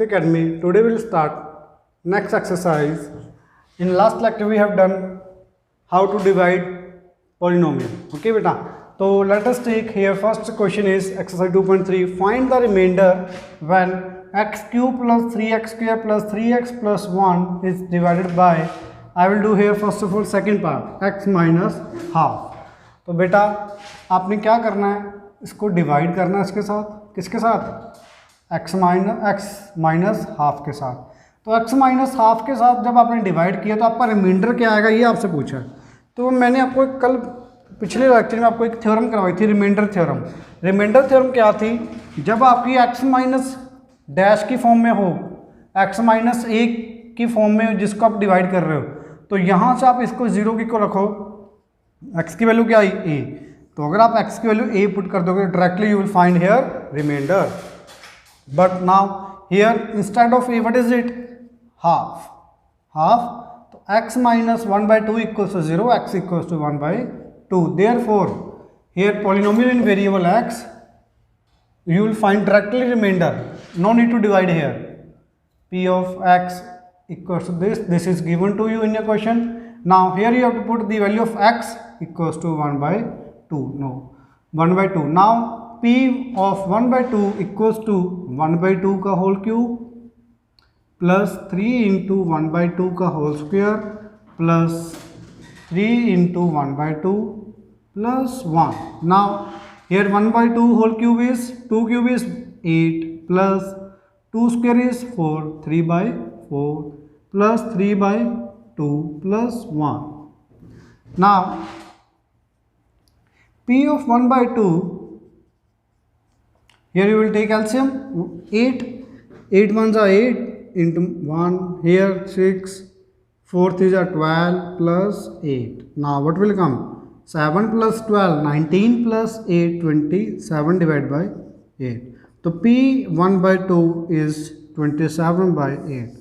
Academy. Today we'll start next exercise. In last lecture we have done how to divide polynomial. Okay beta. So let us take here first question is exercise 2.3. Find the remainder when x cube plus 3x square plus 3x plus 1 is divided by, I will do here first of all second part, x minus half. तो बेटा आपने क्या करना है, इसको divide करना है इसके साथ, किसके साथ, x माइनस हाफ के साथ. तो x माइनस हाफ के साथ जब आपने डिवाइड किया तो आपका रिमाइंडर क्या आएगा ये आपसे पूछा है. तो मैंने आपको कल पिछले लेक्चर में आपको एक थ्योरम करवाई थी, रिमाइंडर थ्योरम. रिमाइंडर थ्योरम क्या थी, जब आपकी x माइनस डैश की फॉर्म में हो, x माइनस ए की फॉर्म में जिसको आप डिवाइड कर रहे हो, तो यहाँ से आप इसको जीरो की को रखो, x की वैल्यू क्या आई a. तो अगर आप x की वैल्यू a पुट कर दोगे directly you will find here reminder. But now here instead of a what is it, half. तो x minus 1/2 equals to 0, x equals to 1/2. Therefore here polynomial in variable x you will find directly remainder, no need to divide here. P of x equals to this is given to you in your question. Now here you have to put the value of x equals to 1/2, no 1/2. Now P of 1/2 equals to 1/2 का whole cube plus 3 into 1/2 का whole square plus 3 into 1/2 plus 1. Now here 1/2 whole cube is 2 cube is 8 plus 2 square is 4, 3/4 plus 3/2 plus 1. Now P of 1/2, here you will take LCM, 8 ones are 8 into 1, here 6, 4 3s are 12 plus 8. Now what will come, 7 plus 12, 19 plus 8, 27 divided by 8. So P 1/2 is 27/8.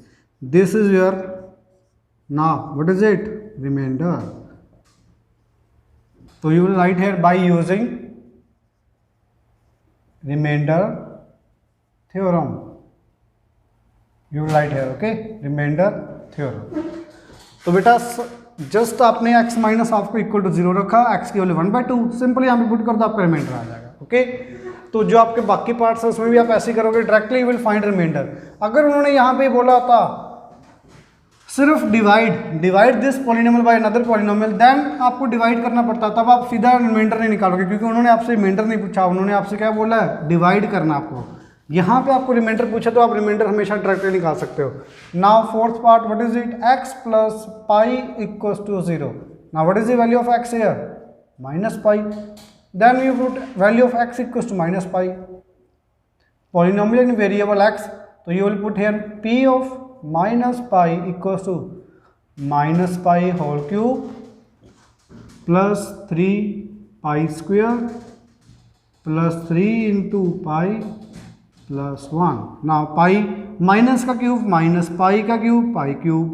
This is your, now what is it, remainder. So you will write here by using remainder theorem. You will write here, okay, remainder theorem. तो बेटा just आपने x minus half को equal to 0 रखा, x की value 1/2, simply यहाँ पे put कर दो, आपका रिमाइंडर आ जाएगा. ओके, तो जो आपके बाकी पार्ट्स हैं उसमें भी आप ऐसे ही करोगे, directly you will find reminder. अगर उन्होंने यहाँ पे बोला था सिर्फ divide this polynomial by another polynomial, then आपको डिवाइड करना पड़ता, तब आप सीधा रिमाइंडर नहीं निकालोगे, क्योंकि उन्होंने आपसे रिमाइंडर नहीं पूछा, उन्होंने आपसे क्या बोला है, डिवाइड करना आपको. यहाँ पे आपको रिमाइंडर पूछा तो आप रिमाइंडर हमेशा डायरेक्टली निकाल सकते हो. Now fourth part, what is it, x plus pi equals to 0. Now what is the value of x here, minus pi. Then you put value of x equals to minus pi. Polynomial in variable x, तो you will put here p of minus pi equals to minus pi whole cube plus 3 pi square plus 3 into pi plus 1. Now pi minus का cube minus pi का cube, pi cube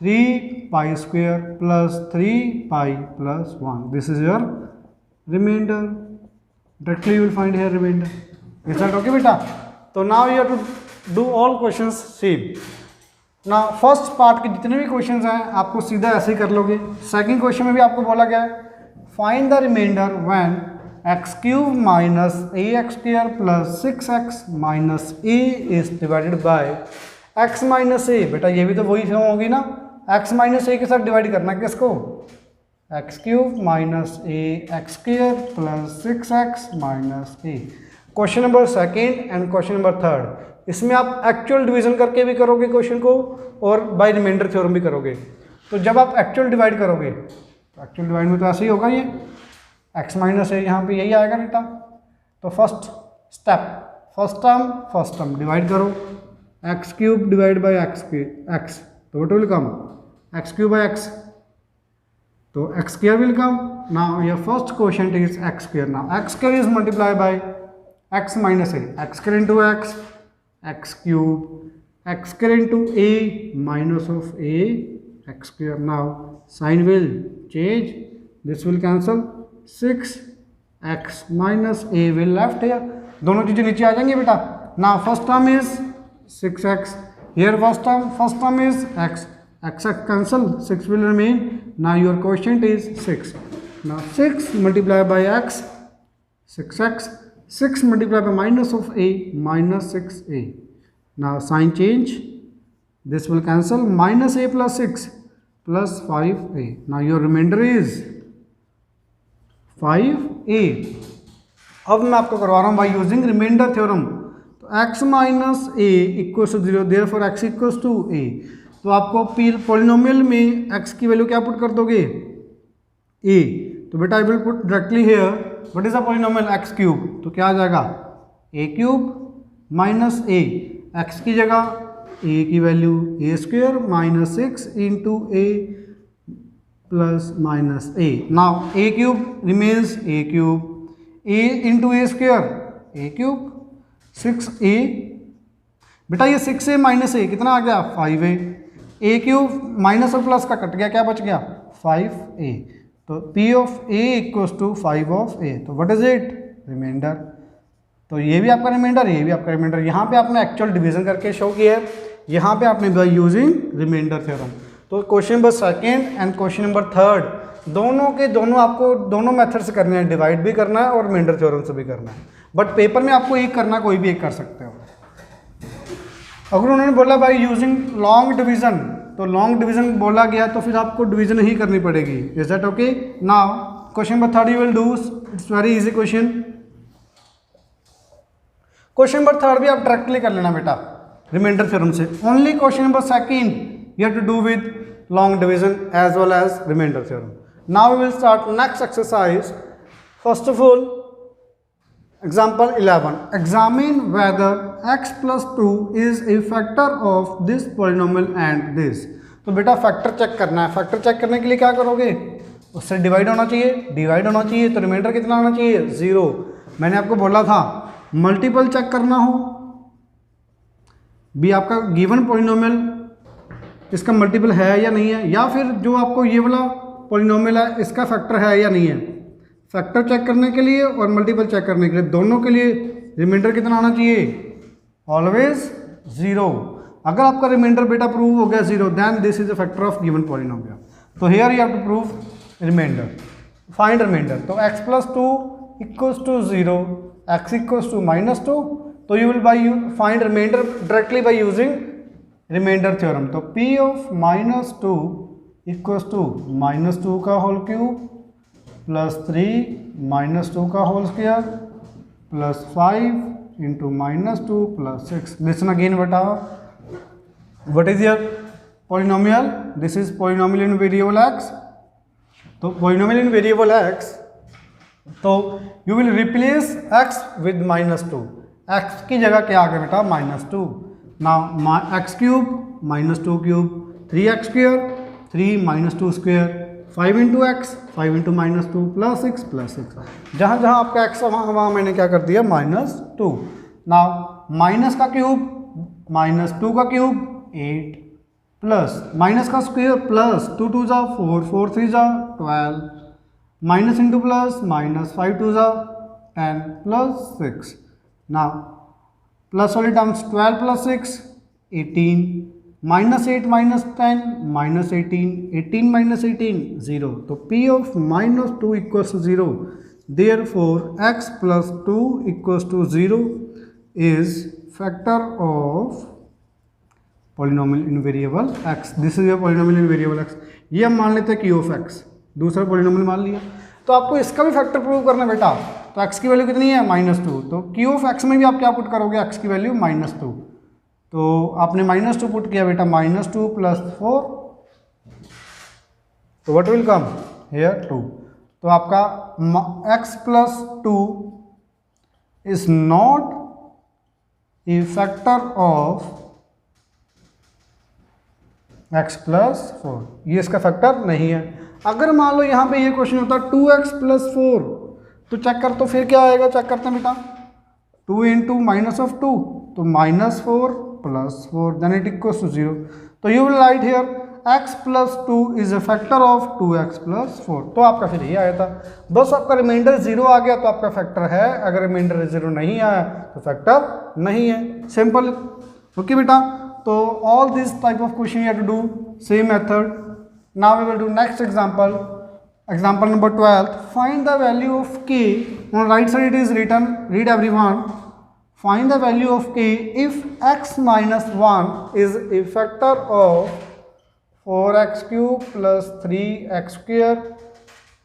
3 pi square plus 3 pi plus 1. This is your reminder. Directly you will find here reminder. Is that okay बेटा. तो now you have to do all questions same. Now first part के जितने भी questions हैं आपको सीधा ऐसे ही कर लोगे. सेकंड क्वेश्चन में भी आपको बोला गया है find the reminder when x cube minus ax square plus 6x minus a is divided by x minus a. बेटा ये भी तो वही फॉर्म होगी ना, x माइनस a के साथ डिवाइड करना है किसको, x cube minus ax square plus 6x minus a. Question number second and question number third, इसमें आप एक्चुअल डिवीजन करके भी करोगे क्वेश्चन को और बाय रिमाइंडर थ्योरम भी करोगे. तो जब आप एक्चुअल डिवाइड करोगे, तो एक्चुअल डिवाइड में तो ऐसे ही होगा, ये x माइनस है यहाँ पे यही आएगा बेटा. तो first step, first term divide करो, x cube divide by x, तो what will come, x cube by x, तो x square will come. Now your first question is x square. Now x square is multiply by x minus a, x square into x cube, x square into a minus of a, x square. Now sine will change, this will cancel, 6x minus a will left here, दोनों चीज़ें नीचे आ जाएंगी बेटा. ना first term is 6x. Here first term is x. X cancel, 6 will remain. Now your quotient is 6. Now 6 multiplied by x, 6x. 6 multiplied by minus of a, minus 6a. Now sign change. This will cancel. Minus a plus 6 plus 5a. Now your remainder is 5a. अब मैं आपको करवा रहा हूँ by using reminder theorem. तो x minus a equals to 0, therefore x equals to a. तो आपको polynomial में x की वैल्यू क्या पुट कर दोगे? a. तो बेटा I will put directly here what is the polynomial x cube. तो क्या आ जाएगा? a cube minus a. x की जगह a की value a square minus 6 into a plus minus a. Now a cube remains a cube, a into A square A cube, 6a. बेटा ये 6a minus a कितना आ गया? 5a. a cube minus और plus का cut गया, क्या बच गया? 5a. तो p of a equals to 5 of a. तो व्हाट इज इट? रिमाइंडर. तो ये भी आपका रिमाइंडर, ये भी आपका रिमाइंडर. यहाँ पे आपने एक्चुअल डिवीजन करके शो किया है, यहाँ पे आपने बाय यूजिंग रिमाइंडर थ्योरम. तो question number second and question number third दोनों के दोनों आपको दोनों मेथड से करने हैं. डिवाइड भी करना है और रिमाइंडर थ्योरम से भी करना है. बट पेपर में आपको एक करना, कोई भी एक कर सकते हो. अगर उन्होंने बोला बाय यूजिंग लॉन्ग डिवीजन, तो लॉन्ग डिवीजन बोला गया तो फिर आपको डिवीजन ही करनी पड़ेगी. Is that okay? Now question number third you will do. It's very easy question. Question number third भी आप डायरेक्टली कर लेना बेटा रिमाइंडर थ्योरम से. Only question number second you have to do with long division as well as remainder theorem. Now we will start next exercise. First of all, example 11. Examine whether x plus 2 is a factor of this polynomial and this. तो बेटा factor check करना है. Factor check करने के लिए क्या करोगे? उससे डिवाइड होना चाहिए. डिवाइड होना चाहिए तो रिमाइंडर कितना होना चाहिए? 0. मैंने आपको बोला था मल्टीपल चेक करना हो भी आपका गिवन पॉलिनोमियल इसका मल्टीपल है या नहीं है, या फिर जो आपको ये वाला पॉलिनोमियल है इसका फैक्टर है या नहीं है. फैक्टर चेक करने के लिए और मल्टीपल चेक करने के लिए दोनों के लिए रिमाइंडर कितना आना चाहिए? ऑलवेज 0. अगर आपका रिमाइंडर बेटा प्रूव हो गया 0, then this is a factor of given polynomial. तो here you have to prove remainder. Find remainder. तो x plus 2 equals to 0, x equals to minus 2. तो you will by find remainder directly by using reminder theorem. तो p of minus 2 equals to minus 2 का whole cube plus 3 minus 2 का whole square plus 5 into minus 2 plus 6. Listen again बेटा. What is your polynomial? This is polynomial in variable x. तो polynomial in variable x, तो you will replace x with minus 2. x की जगह क्या आ गया बेटा? Minus 2. Now x cube minus 2 cube, 3x square 3 minus 2 square, 5 into x 5 into minus 2 plus 6 plus 6. जहाँ जहाँ आपका x वहाँ मैंने क्या कर दिया? माइनस 2. नाउ माइनस का क्यूब माइनस 2 का क्यूब 8 प्लस माइनस का स्क्वायर प्लस 2 2 जा 4 4 3 जा 12 माइनस इंटू प्लस माइनस 5 2 जा 10 प्लस 6. नाउ प्लस वाली terms 12 plus 6 18, minus 8 minus 10 minus 18, 18 minus 18 0. तो p of minus 2 equals to 0. Therefore x plus 2 equals to 0 is factor of polynomial in variable x. This is your polynomial in variable x. ये हम मान लेते हैं q of x. दूसरा polynomial मान लिया. तो आपको इसका भी फैक्टर प्रूव करना है बेटा. तो x की वैल्यू कितनी है? माइनस 2. तो q ऑफ x में भी आप क्या पुट करोगे? x की वैल्यू माइनस 2. तो आपने माइनस 2 पुट किया बेटा. माइनस 2 प्लस 4, तो व्हाट विल कम हियर? 2. तो आपका x plus 2 is not a factor of x plus 4. ये इसका फैक्टर नहीं है. अगर मान लो यहाँ पे ये क्वेश्चन होता 2x प्लस 4, तो चेक कर, तो फिर क्या आएगा? चेक करते हैं बेटा. 2 इंटू माइनस ऑफ 2, तो minus 4 plus 4, then it equals to 0. तो you will write here x plus 2 is a factor of 2x plus 4. तो आपका फिर ये आया था. बस आपका रिमाइंडर 0 आ गया तो आपका फैक्टर है. अगर रिमाइंडर 0 नहीं आया तो फैक्टर नहीं है. सिंपल. ओके बेटा, तो all this type of question you have to do same method. Now we will do next example. Example number 12. Find the value of k. On right side it is written, read everyone. Find the value of k if x minus 1 is a factor of 4x cube plus 3x square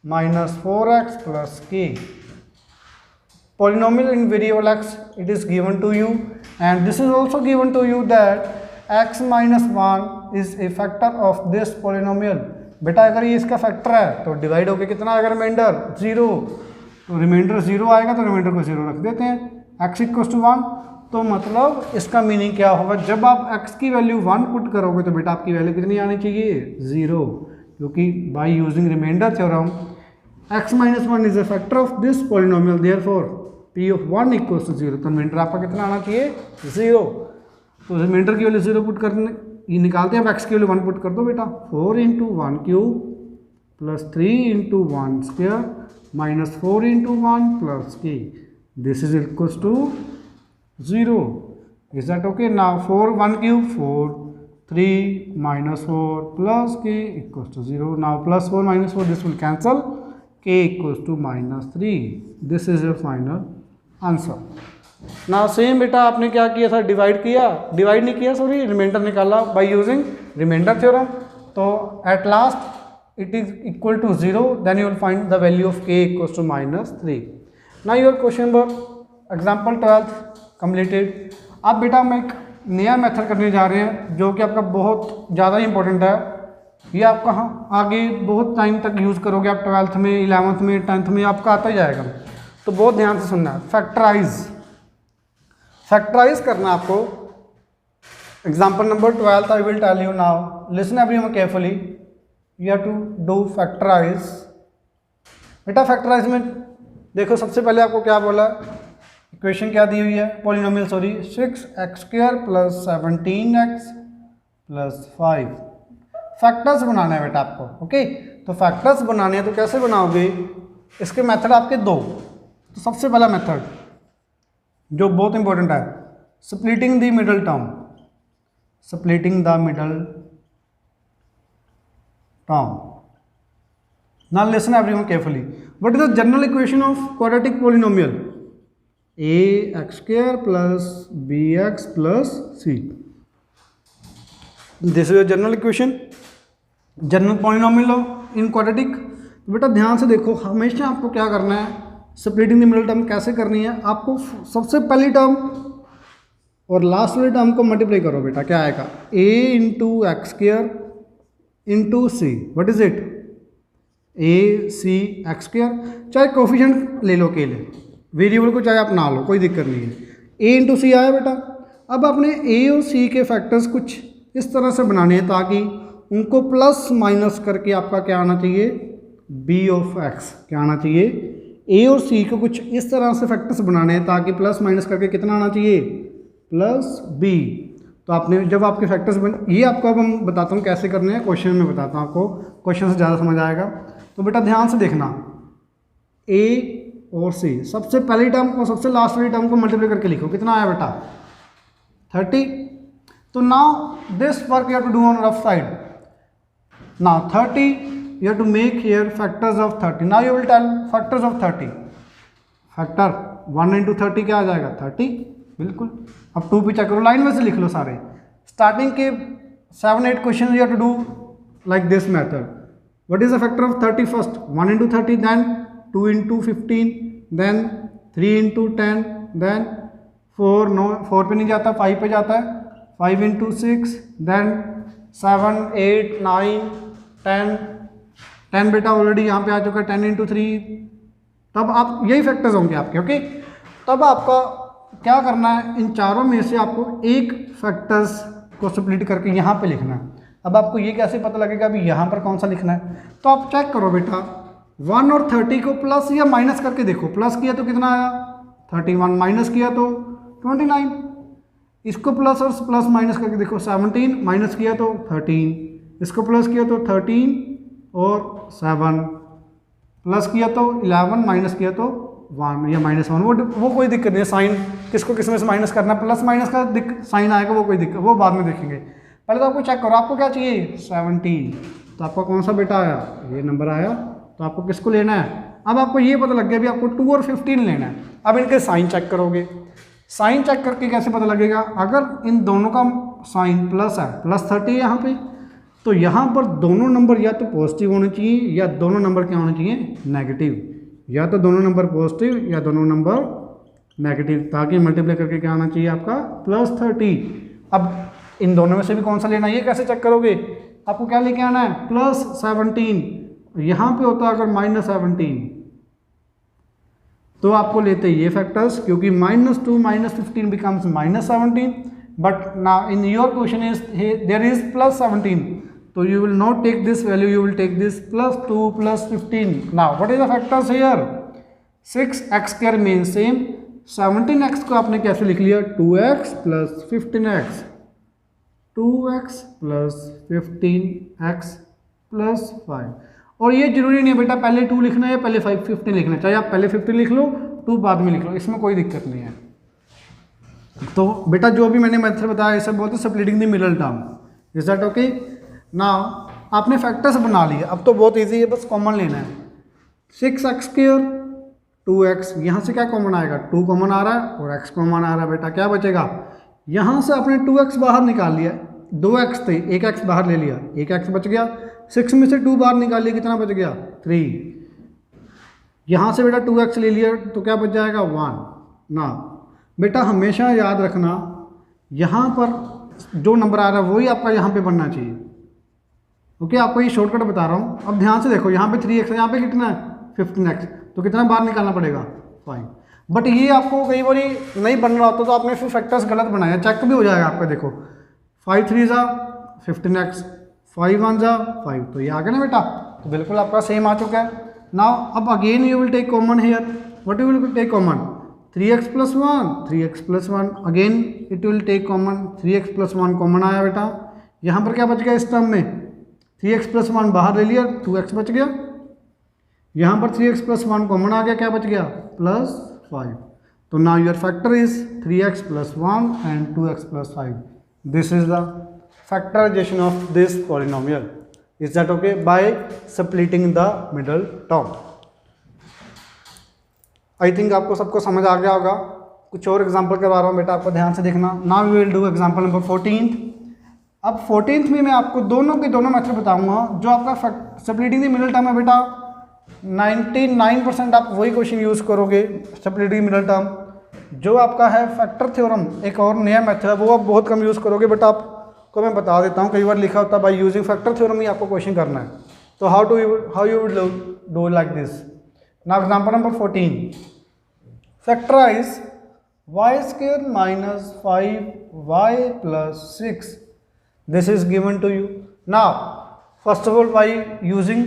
minus 4x plus k. Polynomial in variable x, it is given to you, and this is also given to you that x minus 1 is a factor of this polynomial. बेटा अगर ये इसका factor है तो divide होके कितना आएगा reminder 0, तो रिमाइंडर 0 आएगा तो रिमाइंडर को 0 रख देते हैं. x इक्वल्स टू 1, तो मतलब इसका मीनिंग क्या होगा, जब आप x की वैल्यू 1 पुट करोगे तो बेटा आपकी वैल्यू कितनी आनी चाहिए 0, क्योंकि by using reminder theorem x minus 1 is a factor of this polynomial, therefore p of 1 equals to 0, तो रिमाइंडर आपका कितना आना चाहिए 0. तो रिमाइंडर की वैल्यू 0 पुट करने ये निकालते हैं, अब x की वैल्यू 1 पुट कर दो बेटा. 4 into 1 cube plus 3 into 1 square minus 4 into 1 plus k, this is equals to 0. Is that okay? Now 4 1 cube 4 3 minus 4 plus k equals to 0. Now plus 4 minus 4 this will cancel, k equals to minus 3. This is your final answer. ना same बेटा आपने क्या किया था, divide किया, divide नहीं किया sorry, remainder निकाला बाय यूजिंग रिमाइंडर थ्योरम. तो at last it is equal to 0, then you will find the value of k equals to minus 3. Now your question number example 12 completed. अब बेटा हम एक नया मेथड करने जा रहे हैं जो कि आपका बहुत ज़्यादा इंपॉर्टेंट है. ये आपका आगे बहुत टाइम तक यूज़ करोगे आप, 12th में 11th में 10th में आपका आता ही जाएगा, तो बहुत ध्यान से सुनना है. फैक्टराइज करना आपको. Example number 12 I will tell you now, listen everyone carefully, you have to do factorise. बेटा फैक्टराइज में देखो सबसे पहले आपको क्या बोला, इक्वेशन क्या दी हुई है, polynomial sorry, 6x² plus 17x plus 5. Factors बनाना है बेटा आपको. ओके, तो फैक्टर्स बनाने हैं तो कैसे बनाओगे, इसके मेथड आपके दो. तो सबसे पहला मेथड जो बहुत इंपॉर्टेंट है, splitting the middle term. Splitting the middle term. Now listen everyone carefully, what is the general equation of quadratic polynomial, ax² plus bx plus c. This is general equation, general polynomial in quadratic. बेटा ध्यान से देखो, हमेशा आपको क्या करना है, splitting the middle term कैसे करनी है, आपको सबसे पहली टर्म और लास्ट वाली टर्म को मल्टीप्लाई करो बेटा. क्या आएगा, a into x² into c. What is it, a c x². चाहे कोफिशिएंट ले लो के लिए, वेरिएबल को चाहे आप ना लो, कोई दिक्कत नहीं है. a इंटू सी आया बेटा. अब आपने a और c के फैक्टर्स कुछ इस तरह से बनाने हैं ताकि उनको प्लस माइनस करके आपका क्या आना चाहिए, b ऑफ x. क्या आना चाहिए, a और c को कुछ इस तरह से फैक्टर्स बनाने हैं ताकि प्लस माइनस करके कितना आना चाहिए, प्लस b. तो आपने जब आपके फैक्टर्स बन, ये आपको अब हम बताता हूँ कैसे करने हैं, क्वेश्चन में बताता हूँ आपको, क्वेश्चन से ज़्यादा समझ आएगा. तो बेटा ध्यान से देखना, a और c, सबसे पहली टर्म और सबसे लास्ट वाली टर्म को मल्टीप्लाई करके लिखो, कितना आया बेटा 30. तो now this work you have to do on left side. Now 30 you have to make here factors of 30. now you will tell factors of 30. Factor 1 into 30 क्या आ जाएगा 30, बिल्कुल. अब 2 पीछा करो, लाइन में से लिख लो सारे. स्टार्टिंग के 7-8 question you have to do like this method. What is the factor of 30 first, 1 into 30, then 2 into 15, then 3 into 10, then 4 पे नहीं जाता, 5 पे जाता है, 5 इंटू 6, देन 7 8 9 10 बेटा ऑलरेडी यहाँ पे आ चुका है, 10 इंटू 3. तब आप यही फैक्टर्स होंगे आपके. ओके, तब आपका क्या करना है, इन चारों में से आपको एक फैक्टर्स को स्प्लिट करके यहाँ पे लिखना है. अब आपको ये कैसे पता लगेगा अभी यहाँ पर कौन सा लिखना है, तो आप चेक करो बेटा, 1 और 30 को प्लस या माइनस करके देखो. प्लस किया तो कितना आया 31, माइनस किया तो 29. इसको प्लस और प्लस माइनस करके देखो, 17 माइनस किया तो 13, इसको प्लस किया तो 13 और 7, प्लस किया तो 11, माइनस किया तो 1 या -1, वो कोई दिक्कत नहीं है। साइन किसको किस में से माइनस करना, प्लस माइनस का साइन आएगा, वो कोई दिक्कत, वो बाद में देखेंगे। पहले तो आपको चेक करो, आपको क्या चाहिए 17, तो आपका कौन सा बेटा आया, ये नंबर आया। तो आपको किसको लेना है, अब आपको ये पता लग गया भी आपको 2 और 15 लेना है। अब इनके साइन चेक करोगे, साइन चेक करके कैसे पता लगेगा, अगर इन दोनों का साइन प्लस है, +30 है यहाँ पे, तो यहाँ पर दोनों नंबर या तो पॉजिटिव होने चाहिए या दोनों नंबर क्या होने चाहिए, नेगेटिव। या तो दोनों नंबर पॉजिटिव या दोनों नंबर नेगेटिव, ताकि मल्टीप्लाई करके क्या आना चाहिए आपका +30। अब इन दोनों में से भी कौन सा लेना है, ये कैसे चेक करोगे, आपको क्या लेके आना है +17, यहाँ पे होता है अगर -17 तो आपको लेते ये फैक्टर्स, क्योंकि -2 -15 becomes -17, but now in your question is there is +17, तो you will not take this value, you will take this +2 +15. Now what is the factors here, 6x square remains same, 17x को आपने कैसे लिख लिया, 2x + 15x, 2x + 15x + 5। और ये जरूरी नहीं है बेटा पहले 2 लिखना है पहले 15 लिखना है, चाहे आप पहले 15 लिख लो 2 बाद में लिख लो, इसमें कोई दिक्कत नहीं है। तो बेटा जो भी मैंने मेथड बताया इसे बोलते हैं splitting the middle term, is that okay. Now आपने फैक्टर्स बना लिए, अब तो बहुत इजी है, बस कॉमन लेना है। 6x² 2x, यहाँ से क्या कॉमन आएगा, 2 कॉमन आ रहा है और x कॉमन आ रहा है, बेटा क्या बचेगा, यहाँ से आपने 2x बाहर निकाल लिया, 2x थे, 1x बाहर ले लिया, 1x बच गया, 6 में से 2 बाहर निकाल लिया, कितना बच गया 3, यहाँ से बेटा 2x ले लिया तो क्या बच जाएगा 1 ना। बेटा हमेशा याद रखना यहाँ पर जो नंबर आ रहा है वही आपका यहाँ पे बनना चाहिए, ओके। आपको ये शॉर्टकट बता रहा हूँ। अब ध्यान से देखो, यहाँ पे 3x है, यहाँ पे कितना है 15x, तो कितना बाहर निकालना पड़ेगा 5। बट ये आपको कई बार नहीं बन रहा होता तो आपने फिर फैक्टर्स गलत बनाया, चेक भी हो जाएगा आपका। देखो 5 3 ज़ा 15x, 5 1 ज़ा 5, तो ये आ गया ना बेटा, तो बिल्कुल आपका सेम आ चुका है। नाउ अब again you will take common here, what you will take common, 3x + 1, 3x + 1, again it will take common, 3x + 1 common आया बेटा। यहाँ पर क्या बच गया इस टर्म में, 3x + 1 बाहर ले लिया, 2x बच गया, यहाँ पर 3x + 1 कॉमन आ गया, क्या बच गया +5। तो now your factor is 3x + 1 and 2x + 5। This is the factorisation of this polynomial, is that okay, by splitting the middle term. I think आपको सबको समझ आ गया होगा। कुछ और एग्जाम्पल करवा रहा हूँ बेटा, आपको ध्यान से देखना। Now we will do example number 14। अब 14th में मैं आपको दोनों के दोनों मेथड बताऊंगा। जो आपका स्प्लिटिंग द मिडल टर्म है बेटा, 99% आप वही क्वेश्चन यूज़ करोगे स्प्लिटिंग द मिडल टर्म। जो आपका है फैक्टर थ्योरम, एक और नया मेथड है, वो आप बहुत कम यूज़ करोगे, बट आपको मैं बता देता हूँ, कई बार लिखा होता है बाय यूजिंग फैक्टर थ्योरम ही आपको क्वेश्चन करना है। तो how you would do like this. Now example number 14, factorise y² - 5y + 6. This is given to you. Now, first of all, by using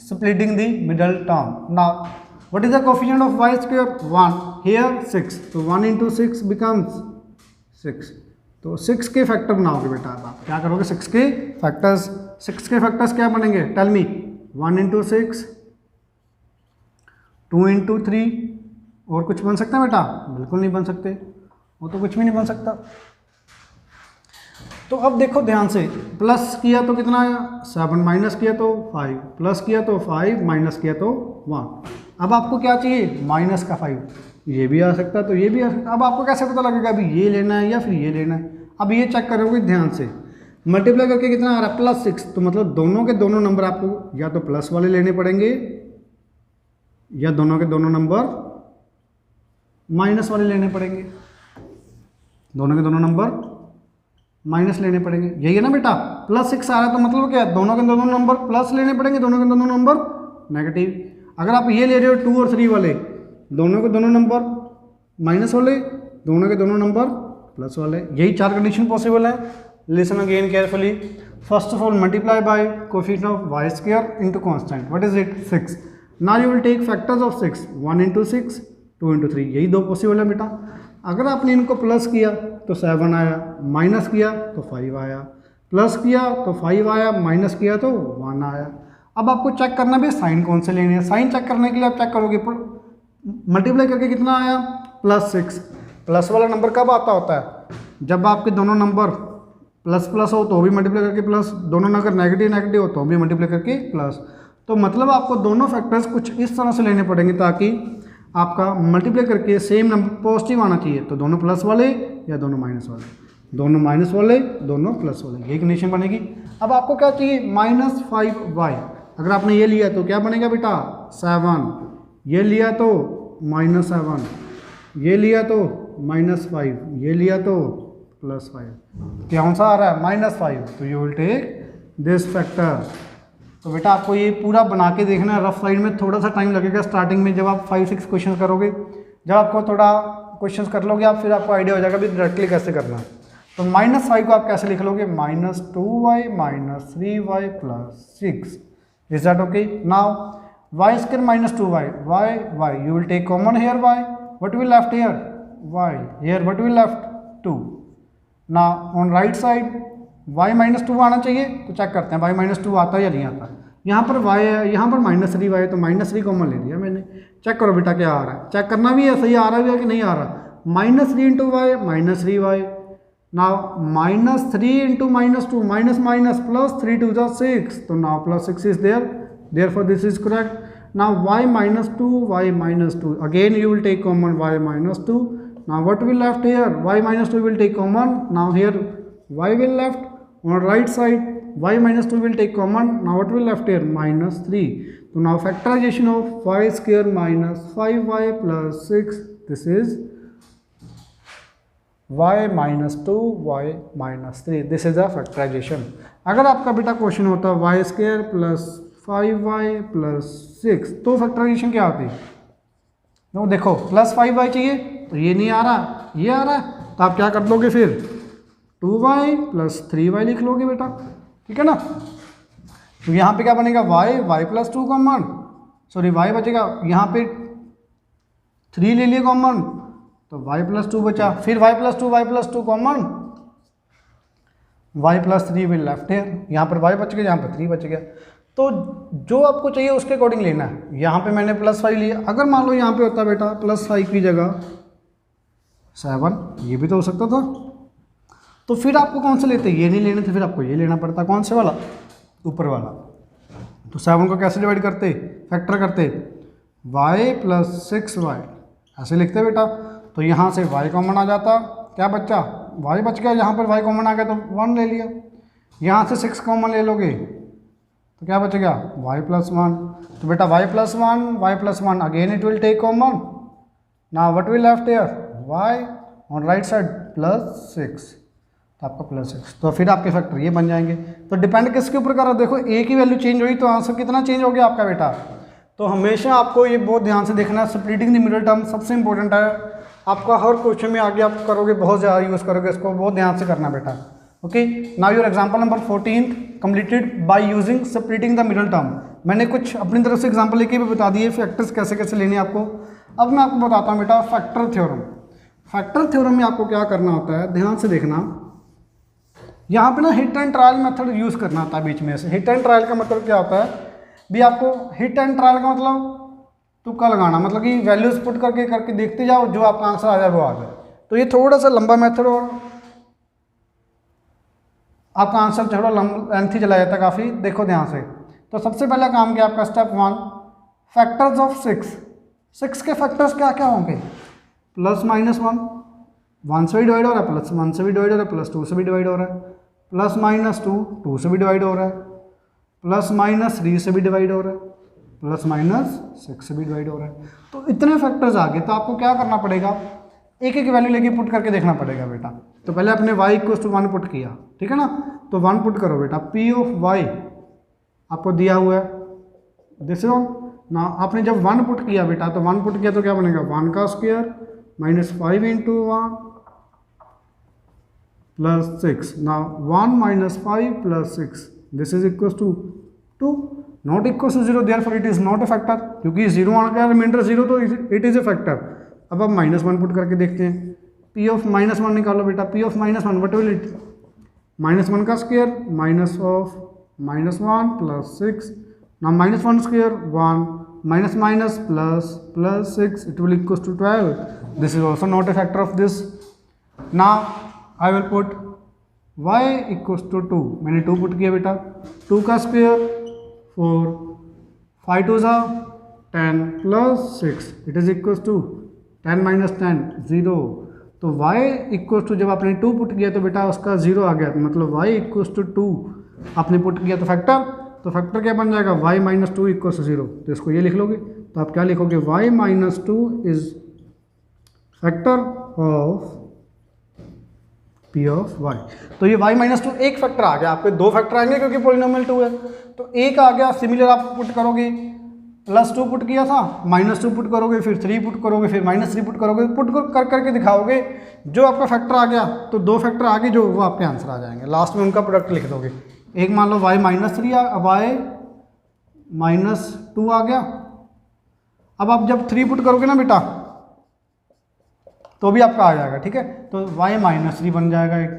splitting the middle term. Now, what is the coefficient of y²? 1. Here 6. So 1 × 6 becomes 6. तो 6 के factor बनाओगे बेटा। आप क्या करोगे, 6 के factors. 6 के factors क्या बनेंगे, टेल मी। 1 × 6, 2 × 3, और कुछ बन सकता है बेटा? बिल्कुल नहीं बन सकते, वो तो कुछ भी नहीं बन सकता। तो अब देखो ध्यान से, प्लस किया तो कितना आया 7, माइनस किया तो 5, प्लस किया तो 5, माइनस किया तो 1। अब आपको क्या चाहिए, -5। ये भी आ सकता है तो ये भी आ सकता है। अब आपको कैसे पता लगेगा अभी ये लेना है या फिर ये लेना है? अब ये चेक करोगे ध्यान से, मल्टीप्लाई करके कितना आ रहा है +6, तो मतलब दोनों के दोनों नंबर आपको या तो प्लस वाले लेने पड़ेंगे या दोनों के दोनों नंबर माइनस वाले लेने पड़ेंगे। दोनों के दोनों नंबर माइनस लेने पड़ेंगे, यही है ना बेटा। +6 आ रहा है तो मतलब क्या है, दोनों के दोनों नंबर प्लस लेने पड़ेंगे, दोनों के दोनों नंबर नेगेटिव। अगर आप ये ले रहे हो 2 और 3 वाले, दोनों के दोनों नंबर माइनस वाले, दोनों के दोनों नंबर प्लस वाले, यही 4 कंडीशन पॉसिबल है। Listen again carefully. First of all multiply by coefficient of y² into constant, what is it 6। Now you will take factors of 6, 1 × 6, 2 × 3, यही 2 पॉसिबल है बेटा। अगर आपने इनको प्लस किया तो 7 आया, माइनस किया तो 5 आया, प्लस किया तो 5 आया, माइनस किया तो 1 आया। अब आपको चेक करना भी साइन कौन से लेने हैं। साइन चेक करने के लिए आप चेक करोगे मल्टीप्लाई करके कितना आया +6। प्लस वाला नंबर कब आता होता है, जब आपके दोनों नंबर प्लस प्लस हो तो भी मल्टीप्लाई करके प्लस, दोनों अगर नेगेटिव नेगेटिव हो तो भी मल्टीप्लाई करके प्लस। तो मतलब आपको दोनों फैक्टर्स कुछ इस तरह से लेने पड़ेंगे ताकि आपका मल्टीप्लाई करके सेम नंबर पॉजिटिव आना चाहिए। तो दोनों प्लस वाले या दोनों माइनस वाले, दोनों माइनस वाले दोनों प्लस वाले, ये कंडीशन बनेगी। अब आपको क्या चाहिए -5y। अगर आपने ये लिया तो क्या बनेगा बेटा 7, ये लिया तो -7, ये लिया तो -5, ये लिया तो +5। कौन सा आ रहा है -5, तो you will take this factor. तो बेटा आपको ये पूरा बना के देखना है। रफ साइड में थोड़ा सा टाइम लगेगा स्टार्टिंग में, जब आप 5-6 क्वेश्चन करोगे, जब आपको थोड़ा क्वेश्चन कर लोगे आप, फिर आपको आइडिया हो जाएगा भी डायरेक्टली कैसे करना है। तो -5 को आप कैसे लिख लोगे, -2y -3y +6। Is that okay? Now y² -2y, y, you will take common here y, what will left here, y, here what will left 2। now on right side y -2 आना चाहिए, तो चेक करते हैं y -2 आता है या नहीं आता। यहाँ पर y है, यहाँ पर -3y है, तो -3 कॉमन ले लिया मैंने। चेक करो बेटा क्या आ रहा है, चेक करना भी है सही आ रहा है कि नहीं आ रहा। -3 × y -3y, now -3 × -2 minus minus +3 2 is 6, so now +6 is there, therefore this is correct। now y -2 y -2, again you will take common y -2। now what will left here, y -2 will take common, now here y will left, on right side y -2 will take common, now what will left here -3। so now factorization of y² -5y +6, this is y -2 y -3, this is a factorisation. अगर आपका बेटा question होता y² +5y +6, तो factorisation क्या होती? तो देखो +5y चाहिए तो ये नहीं आ रहा, ये आ रहा है, तो आप क्या कर दोगे फिर 2y +3y लिख लोगे बेटा, ठीक है ना। तो यहाँ पे क्या बनेगा y +2 कॉमन, सॉरी y बचेगा, यहाँ पे 3 ले लिए कॉमन, तो y +2 बचा, फिर y +2 common, y +3 will left here, यहाँ पर y बच गया, यहाँ पर 3 बच गया। तो जो आपको चाहिए उसके अकॉर्डिंग लेना है। यहाँ पे मैंने +5 लिया, अगर मान लो यहाँ पे होता बेटा +5 की जगह 7, ये भी तो हो सकता था, तो फिर आपको कौन से लेते, ये नहीं लेने थे, फिर आपको ये लेना पड़ता, कौन से वाला, ऊपर वाला। तो 7 को कैसे डिवाइड करते, फैक्टर करते, y + 6y ऐसे लिखते बेटा। तो यहाँ से y कॉमन आ जाता, क्या बच्चा y बच गया, यहाँ पर y कॉमन आ गया तो 1 ले लिया, यहाँ से 6 कॉमन ले लोगे तो क्या बचेगा y +1। तो बेटा y +1 again it will take common, now what will left here y on right side +6, तो आपका +6, तो फिर आपके फैक्टर ये बन जाएंगे। तो डिपेंड किसके ऊपर कर रहा है, देखो a की वैल्यू चेंज हुई तो आंसर कितना चेंज हो गया आपका बेटा। तो हमेशा आपको ये बहुत ध्यान से देखना है, स्प्लिटिंग द मिडिल टर्म सबसे इंपॉर्टेंट है। आपका हर क्वेश्चन में आगे आप करोगे, बहुत ज़्यादा यूज़ करोगे, इसको बहुत ध्यान से करना बेटा। Okay, now your example number 14 completed by using splitting the middle term. मैंने कुछ अपनी तरफ से एग्जांपल लेके भी बता दिए फैक्टर्स कैसे कैसे लेने आपको। अब मैं आपको बताता हूँ बेटा फैक्टर थ्योरम। फैक्टर थ्योरम में आपको क्या करना होता है, ध्यान से देखना। यहाँ पे ना hit and trial method use करना होता है बीच में से। हिट एंड ट्रायल का मतलब क्या होता है भी, आपको हिट एंड ट्रायल का मतलब तुक्का लगाना, मतलब कि वैल्यूज पुट करके देखते जाओ, जो आपका आंसर आ जाए वो आ जाए। तो ये थोड़ा सा लंबा मेथड और आपका आंसर थोड़ा लेंथी चला जाता है काफ़ी। देखो ध्यान से, तो सबसे पहला काम किया आपका स्टेप 1, फैक्टर्स ऑफ 6 के फैक्टर्स क्या क्या होंगे, +-1, 1 से भी डिवाइड हो रहा है, +1 से भी डिवाइड हो रहा है, +2 से भी डिवाइड हो रहा है, +-2 2 से भी डिवाइड हो रहा है, +-3 से भी डिवाइड हो रहा है, +-6 से भी डिवाइड हो रहा है। तो इतने फैक्टर्स आ गए, तो आपको क्या करना पड़ेगा, एक एक वैल्यू लेके पुट करके देखना पड़ेगा बेटा। तो पहले आपने y = 1 पुट किया, ठीक है ना, तो 1 पुट करो बेटा, P ऑफ y आपको दिया हुआ है, दिस इज ना। आपने जब 1 पुट किया बेटा, तो 1 पुट किया तो क्या बनेगा 1 का स्क्वायर -5 × 1 +6। ना 1 - 5 + 6 this is equal to 2, not equal to 0, therefore it is not a factor, क्योंकि 0 आ गया रिमाइंडर 0, तो इट इज अ फैक्टर। अब आप -1 पुट करके देखते हैं, P ऑफ -1 निकालो बेटा, P of -1 what will it, -1 का स्क्वायर -1 + 6, ना -1 square 1 minus minus plus plus 6, it will equals to 12. This is also not a factor of this. Now I will put y equals to 2. मैंने 2 put किया बेटा, 2 का square 4, 5 2 जा 10 plus 6, it is equals to 10 minus 10 0. तो y equals to जब आपने 2 put किया तो बेटा उसका 0 आ गया, मतलब y इक्वल्स टू 2 आपने पुट किया तो फैक्टर क्या बन जाएगा, y माइनस 2 इक्वल्स टू 0. तो इसको ये लिख लोगे, तो आप क्या लिखोगे, y minus 2 is factor of p of y. तो ये y माइनस 2 एक फैक्टर आ गया, आपके 2 फैक्टर आएंगे क्योंकि पॉलिनोमियल 2 है, तो एक आ गया. सिमिलर आप पुट करोगे, प्लस 2 पुट किया था, माइनस 2 पुट करोगे, फिर 3 पुट करोगे, फिर माइनस 3 पुट करोगे, पुट कर करके दिखाओगे, जो आपका फैक्टर आ गया तो 2 फैक्टर आगे जो वो आपके आंसर आ जाएंगे. लास्ट में उनका प्रोडक्ट लिख दोगे. एक मान लो y माइनस 3 y माइनस 2 आ गया. अब आप जब 3 पुट करोगे ना बेटा तो भी आपका आ जाएगा, ठीक है. तो y माइनस 3 बन जाएगा एक.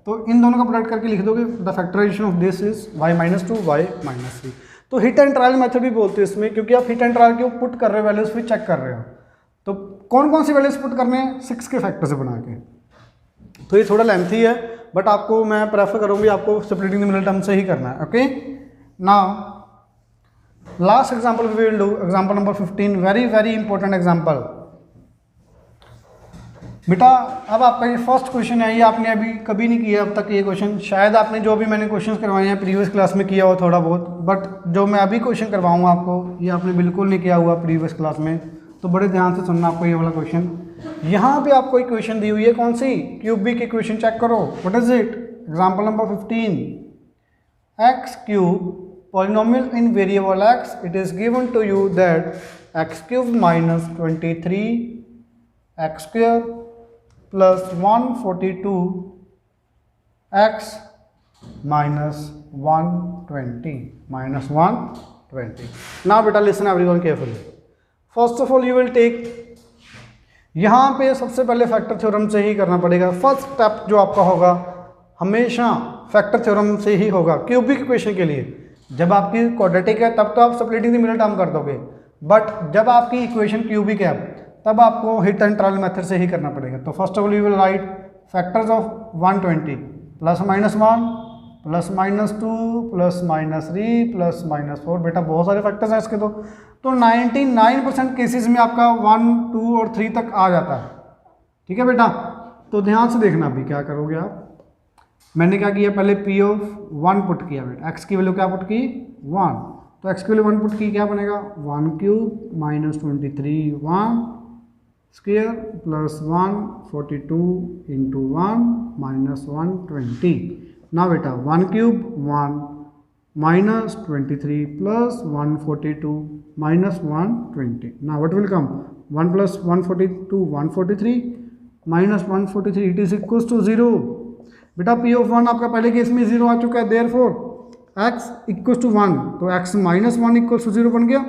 तो इन दोनों का प्रोडक्ट करके लिख दोगे, the factorisation of this is y minus 2 y minus 3. तो हिट एंड ट्रायल मेथड भी बोलते हैं इसमें, क्योंकि आप हिट एंड ट्रायल के पुट कर रहे हो वैल्यूज, फिर चेक कर रहे हो. तो कौन कौन सी वैल्यूज पुट करने हैं, 6 के फैक्टर से बना के. तो ये थोड़ा लेंथी है, बट आपको मैं प्रेफर करूँगी आपको स्प्लिटिंग द मिडिल टर्म से ही करना है. Okay, now last example we will do, example number 15, very very important example. बेटा अब आपका ये फर्स्ट क्वेश्चन है, ये आपने अभी कभी नहीं किया अब तक ये क्वेश्चन. शायद आपने जो भी मैंने क्वेश्चंस करवाए हैं प्रीवियस क्लास में किया हो थोड़ा बहुत, बट जो मैं अभी क्वेश्चन करवाऊंगा आपको ये आपने बिल्कुल नहीं किया हुआ प्रीवियस क्लास में. तो बड़े ध्यान से सुनना आपको ये वाला क्वेश्चन. यहाँ पे आपको इक्वेशन दी हुई है, कौन सी, क्यूबिक इक्वेशन. चेक करो, what is it. Example number 15, x cube polynomial in variable x, it is given to you that x cube minus 23 x square plus 142 x minus 120. Now beta listen everyone carefully. First of all you will take, यहाँ पे सबसे पहले factor theorem से ही करना पड़ेगा. First step जो आपका होगा हमेशा फैक्टर थ्योरम से ही होगा क्यूबिक इक्वेशन के लिए. जब आपकी क्वाड्रेटिक है तब तो आप स्प्लिटिंग द मिडिल टर्म कर दोगे, बट जब आपकी इक्वेशन क्यूबिक है तब आपको हिट एंड ट्रायल मेथड से ही करना पड़ेगा. तो first of all you will right factors of 120, plus minus 1 plus minus 2 plus minus 3 plus minus 4. बेटा बहुत सारे फैक्टर्स हैं इसके. तो 99% केसेस में आपका 1 2 और 3 तक आ जाता है, ठीक है बेटा. तो ध्यान से देखना अभी क्या करोगे आप. मैंने क्या किया, पहले p ऑफ 1 पुट किया बेटा, x की वैल्यू क्या पुट की 1, तो x की वैल्यू 1 पुट की, क्या बनेगा 1 cube minus 23 1 square plus 142 into 1 minus 120. ना बेटा 1 क्यूब 1 माइनस 23 प्लस 142 माइनस 120. ना what will come, 1 plus 142 143 minus 143, it is equals to 0. बेटा p ऑफ 1 आपका पहले केस में 0 आ चुका है, देयरफॉर x इक्वल्स टू 1, तो x माइनस 1 इक्वल्स टू 0 बन गया.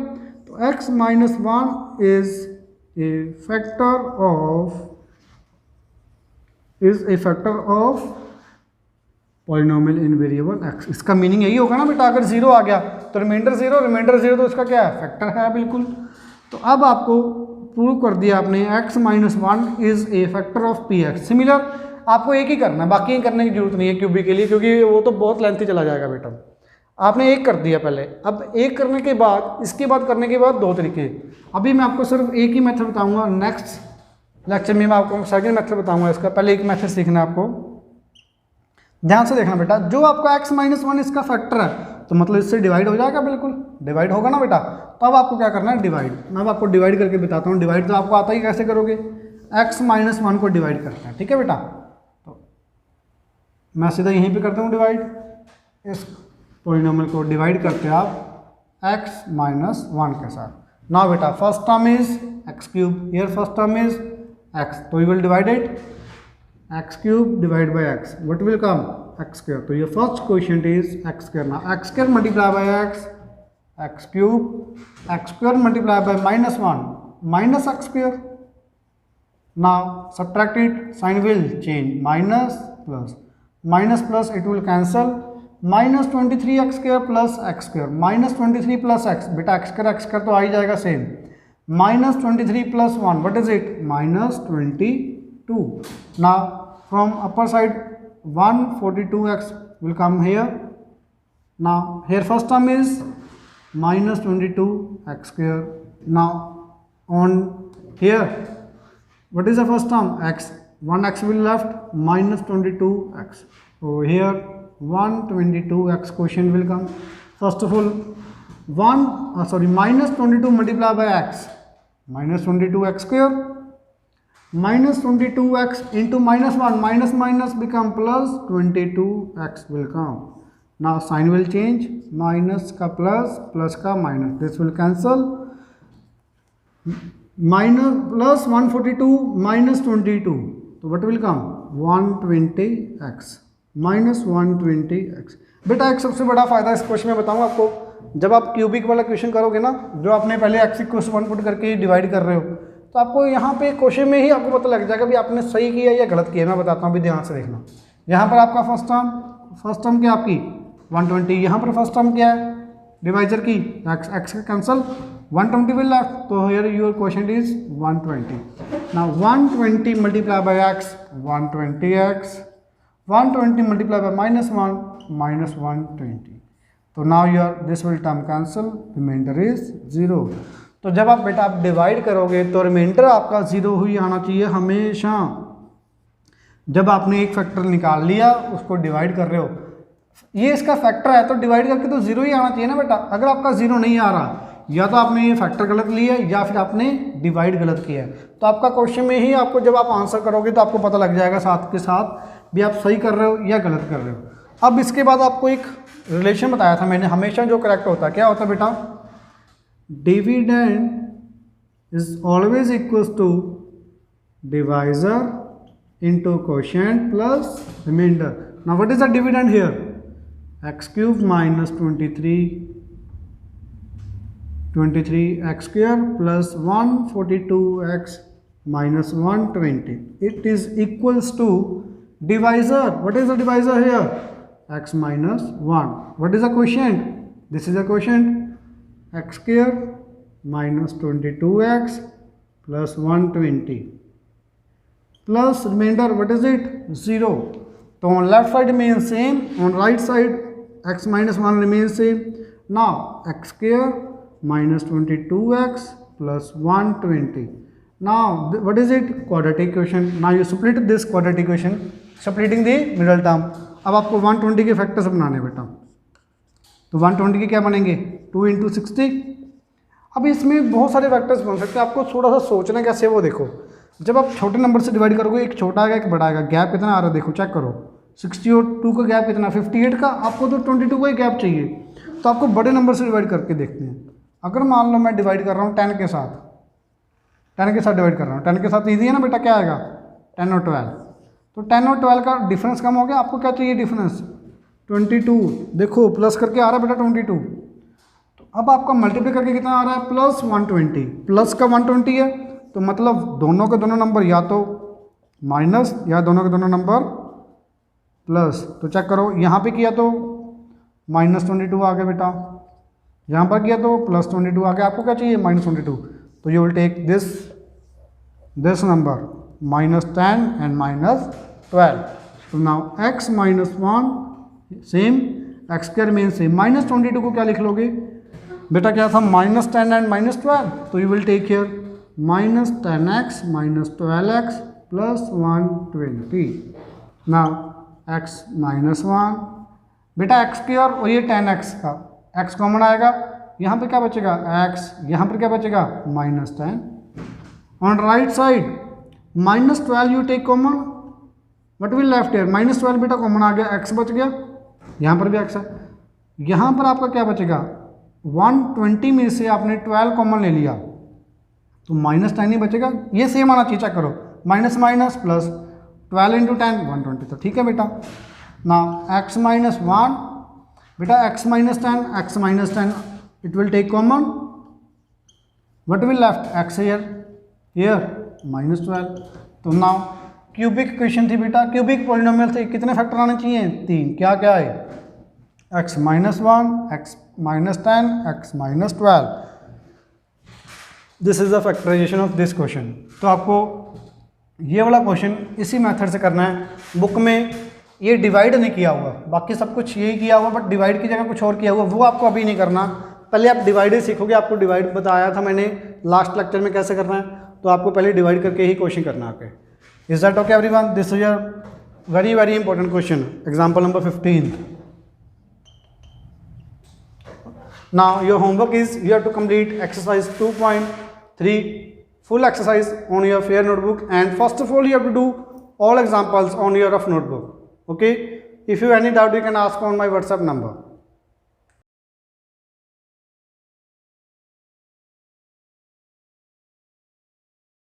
तो x minus 1 is a factor of polynomial in variable x. इसका मीनिंग यही होगा ना बेटा, अगर 0 आ गया तो रिमाइंडर 0 तो इसका क्या है, फैक्टर है बिल्कुल. तो अब आपको प्रूव कर दिया आपने x minus 1 is a factor of P x. Similar आपको एक ही करना है, बाकी करने की जरूरत नहीं है क्यूबिक के लिए, क्योंकि वो तो बहुत लेंथी चला जाएगा बेटा. आपने एक कर दिया पहले, अब एक करने के बाद इसके बाद करने के बाद 2 तरीके. अभी मैं आपको सिर्फ एक ही मेथड बताऊंगा, नेक्स्ट लेक्चर में मैं आपको सेकंड मेथड बताऊंगा इसका. पहले एक मेथड सीखना है आपको. ध्यान से देखना बेटा, जो आपका x माइनस 1 इसका फैक्टर है तो मतलब इससे डिवाइड हो जाएगा, बिल्कुल डिवाइड होगा ना बेटा. तो अब आपको क्या करना है, डिवाइड. मैं अब आपको डिवाइड करके बताता हूँ. डिवाइड तो आपको आता ही, कैसे करोगे, x माइनस 1 को डिवाइड करना है, ठीक है बेटा. तो मैं सीधा यहीं पर करता हूँ डिवाइड. इस पॉलिनोमियल को डिवाइड करते हैं आप x माइनस 1 के साथ. नाउ बेटा first term is x cube, here first term is x, तो you will divide it, x cube divide by x, what will come x square. तो ये first question is x square. ना x square multiply by x cube, x square multiply by minus 1 minus x square. Now subtract it, sign will change, minus plus it will cancel. -23x² plus x², -23 plus x, बेटा x² तो आ ही जाएगा same, -23 plus 1, what is it, -22. Now from upper side 142x will come here. Now here first term is -22x². Now on here, what is the first term, x, 1x will left, -22x. So here 122x question will come. First of all, -22 multiplied by x, -22x², -22x into -1, minus become plus 22x will come. Now sign will change, minus का plus का minus, this will cancel. Minus plus 142 minus 22, तो what will come, 120x, minus 120x. बेटा एक सबसे बड़ा फायदा इस question में बताऊँ आपको, जब आप क्यूबिक वाला क्वेश्चन करोगे ना, जो आपने पहले x = 1 पुट करके डिवाइड कर रहे हो, तो आपको यहाँ पे क्वेश्चन में ही आपको पता लग जाएगा भी आपने सही किया या गलत किया. मैं बताता हूँ, भी ध्यान से देखना. यहाँ पर आपका फर्स्ट टर्म क्या आपकी 120, यहाँ पर फर्स्ट टर्म क्या है डिवाइजर की x का कैंसल, 120 will left, तो here your quotient is 120. Now 120 multiplied by x, 120x, 120 multiplied by -1, -120. तो now your this will term cancel, remainder is 0. तो जब आप बेटा आप डिवाइड करोगे तो रिमाइंडर आपका 0 ही आना चाहिए हमेशा. जब आपने एक फैक्टर निकाल लिया, उसको डिवाइड कर रहे हो, ये इसका फैक्टर है तो डिवाइड करके तो 0 ही आना चाहिए ना बेटा. अगर आपका 0 नहीं आ रहा, या तो आपने ये फैक्टर गलत लिया है या फिर आपने डिवाइड गलत किया है, तो आपका क्वेश्चन में ही आपको जब आप आंसर करोगे तो आपको पता लग जाएगा साथ के साथ भी आप सही कर रहे हो या गलत कर रहे हो. अब इसके बाद आपको एक रिलेशन बताया था मैंने, हमेशा जो करेक्ट होता है क्या होता है बेटा, dividend is always equals to divisor into quotient plus remainder. Now what is the dividend here, x³ minus 23x² plus 142x minus 120. It is equals to divisor. What is the divisor here? X minus 1. What is the quotient? This is the quotient. x² minus 22x plus 120 plus remainder, what is it? 0. So on left side remains same, on right side x minus 1 remains same. Now x² minus 22x plus 120. Now what is it? Quadratic equation. Now you split this quadratic equation, splitting the middle term. अब आपको 120 के factors बनाने बेटा, तो 120 के क्या बनेंगे, 2 × 60. अब इसमें बहुत सारे फैक्टर्स बन सकते हैं, आपको थोड़ा सा सोचना कैसे, वो देखो. जब आप छोटे नंबर से डिवाइड करोगे, एक छोटा आएगा एक बड़ा आएगा, गैप कितना आ रहा है देखो, चेक करो. 60 और 2 का गैप कितना, 58 का. आपको तो 22 का ही गैप चाहिए, तो आपको बड़े नंबर से डिवाइड करके देखते हैं. अगर मान लो मैं डिवाइड कर रहा हूँ 10 के साथ, 10 के साथ डिवाइड कर रहा हूँ, 10 के साथ ईजी है ना बेटा, क्या आएगा 10 और 12. तो 10 और 12 का डिफरेंस कम हो गया. आपको क्या चाहिए डिफरेंस, 22. देखो प्लस करके आ रहा है बेटा 22. तो अब आपका मल्टीप्लाई करके कितना आ रहा है, प्लस 120. प्लस का 120 है, तो मतलब दोनों के दोनों नंबर या तो माइनस या दोनों के दोनों नंबर प्लस. तो चेक करो, यहाँ पे किया तो -22 आ गया बेटा, यहाँ पर किया तो +22 आ गया. आपको क्या चाहिए, -22. तो you will take this number -10 and -12. तो नाउ x minus 1 same, x² remain same. -22 को क्या लिख लोगे बेटा, क्या था -10 एंड -12. तो you will take here -10x minus 12x plus 120. नाउ x minus 1 बेटा, x² और ये 10x का x कॉमन आएगा, यहाँ पे क्या बचेगा x, यहाँ पर क्या बचेगा -10. On right side -12 you take common, what will left here, -12 बेटा कॉमन आ गया, x बच गया, यहाँ पर भी x है. यहाँ पर आपका क्या बचेगा, 120 में से आपने 12 कॉमन ले लिया, तो -10 ही बचेगा. ये सेम आना चाहिए, चेक करो, माइनस माइनस प्लस 12 × 10 120. तो ठीक है बेटा. ना x minus 1 बेटा, x minus 10 it will take common, what will left, x here -12. तो नाउ क्यूबिक इक्वेशन थी बेटा, क्यूबिक पॉलिनोमियल थे, कितने फैक्टर आने चाहिए, 3. क्या क्या है, x minus 1, x minus 10, x minus 12. This is the factorisation of this question. तो आपको ये वाला क्वेश्चन इसी मेथड से करना है। बुक में ये डिवाइड नहीं किया हुआ, बाकी सब कुछ यही किया हुआ, बट डिवाइड की जगह कुछ और किया हुआ, वो आपको अभी नहीं करना। पहले आप डिवाइड ही सीखोगे। आपको डिवाइड बताया था मैंने लास्ट लेक्चर में कैसे करना है, तो आपको पहले डिवाइड करके ही क्वेश्चन करना है। Okay, is that okay everyone? This is your very very important question, example number 15। Now your homework is you have to complete exercise 2.3 full exercise on your fair notebook, and first of all you have to do all examples on your rough notebook. Okay, if you have any doubt you can ask on my WhatsApp number.